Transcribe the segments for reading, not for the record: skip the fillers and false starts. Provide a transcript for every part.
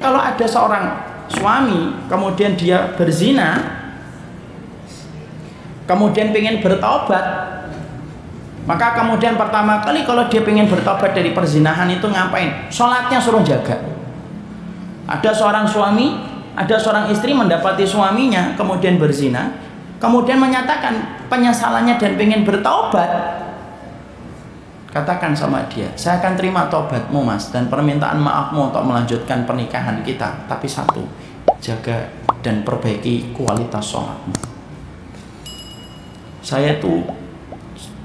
kalau ada seorang suami kemudian dia berzina, kemudian pengen bertobat, maka kemudian pertama kali kalau dia pengen bertobat dari perzinahan itu ngapain? Sholatnya suruh jaga. Ada seorang suami, ada seorang istri mendapati suaminya kemudian berzina, kemudian menyatakan penyesalannya dan pengen bertobat. Katakan sama dia, saya akan terima tobatmu mas dan permintaan maafmu untuk melanjutkan pernikahan kita, tapi satu, jaga dan perbaiki kualitas sholatmu. Saya tuh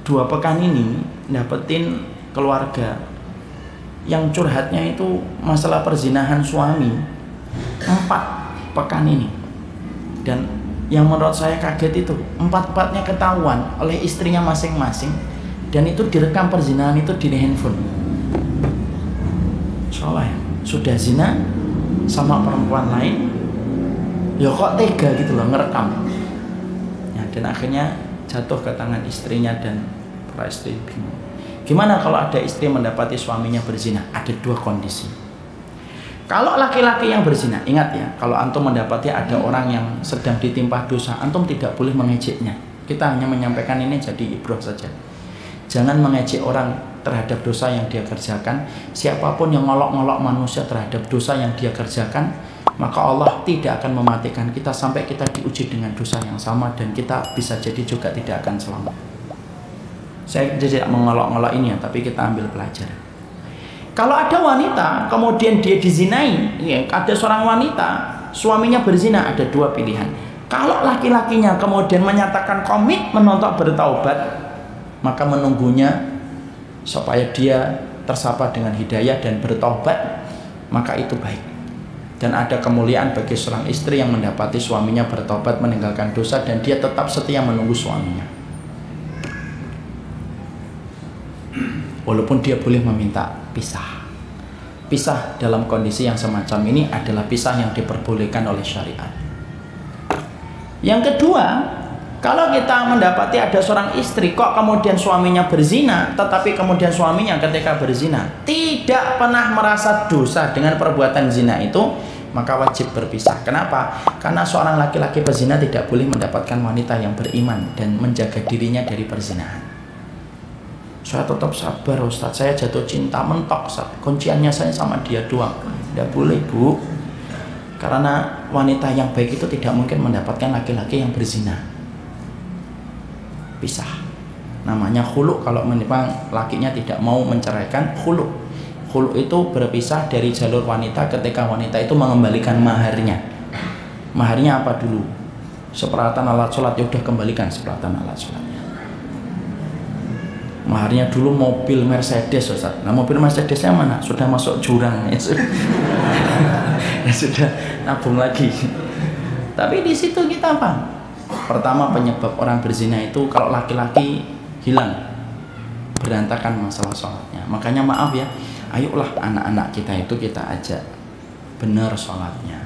2 pekan ini dapetin keluarga yang curhatnya itu masalah perzinahan suami 4 pekan ini, dan yang menurut saya kaget itu 4-4-nya ketahuan oleh istrinya masing-masing, dan itu direkam perzinahan itu di handphone. Soalnya sudah zina sama perempuan lain, ya kok tega gitu loh ngerekam ya, dan akhirnya jatuh ke tangan istrinya dan para istri bingung. Gimana kalau ada istri mendapati suaminya berzina? Ada 2 kondisi. Kalau laki-laki yang berzina, ingat ya, kalau antum mendapati ada orang yang sedang ditimpa dosa, antum tidak boleh mengejeknya. Kita hanya menyampaikan ini jadi ibrah saja. Jangan mengejek orang terhadap dosa yang dia kerjakan. Siapapun yang ngolok-ngolok manusia terhadap dosa yang dia kerjakan, maka Allah tidak akan mematikan kita sampai kita diuji dengan dosa yang sama, dan kita bisa jadi juga tidak akan selamat. Saya tidak mengolok-ngolok ini ya, tapi kita ambil pelajaran. Kalau ada wanita kemudian dia dizinai, ya, ada seorang wanita suaminya berzina, ada 2 pilihan. Kalau laki-lakinya kemudian menyatakan komitmen untuk bertaubat, maka menunggunya supaya dia tersapa dengan hidayah dan bertobat, maka itu baik. Dan ada kemuliaan bagi seorang istri yang mendapati suaminya bertobat meninggalkan dosa dan dia tetap setia menunggu suaminya, walaupun dia boleh meminta pisah. Pisah dalam kondisi yang semacam ini adalah pisah yang diperbolehkan oleh syariat. Yang kedua, kalau kita mendapati ada seorang istri kok kemudian suaminya berzina, tetapi kemudian suaminya ketika berzina tidak pernah merasa dosa dengan perbuatan zina itu, maka wajib berpisah. Kenapa? Karena seorang laki-laki pezina tidak boleh mendapatkan wanita yang beriman dan menjaga dirinya dari perzinahan. Saya tetap sabar Ustaz, saya jatuh cinta mentok Ustaz, kunciannya saya sama dia doang. Tidak boleh Bu, karena wanita yang baik itu tidak mungkin mendapatkan laki-laki yang berzina. Pisah, namanya khulu. Kalau memang lakinya tidak mau menceraikan, khulu. Khulu itu berpisah dari jalur wanita ketika wanita itu mengembalikan maharnya. Maharnya apa dulu? Seperatan alat sholat, ya udah kembalikan seperatan alat sholatnya. Maharnya dulu mobil Mercedes Ustaz. Nah mobil Mercedesnya mana? Sudah masuk jurang ya sudah. Ya sudah nabung lagi. Tapi di situ kita apa? Pertama, penyebab orang berzina itu kalau laki-laki hilang, berantakan masalah sholatnya. Makanya maaf ya, ayolah anak-anak kita itu kita ajak benar sholatnya.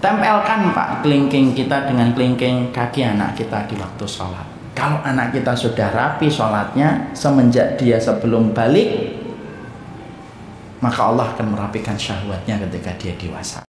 Tempelkan Pak kelingking kita dengan kelingking kaki anak kita di waktu sholat. Kalau anak kita sudah rapi sholatnya semenjak dia sebelum balik, maka Allah akan merapikan syahwatnya ketika dia dewasa.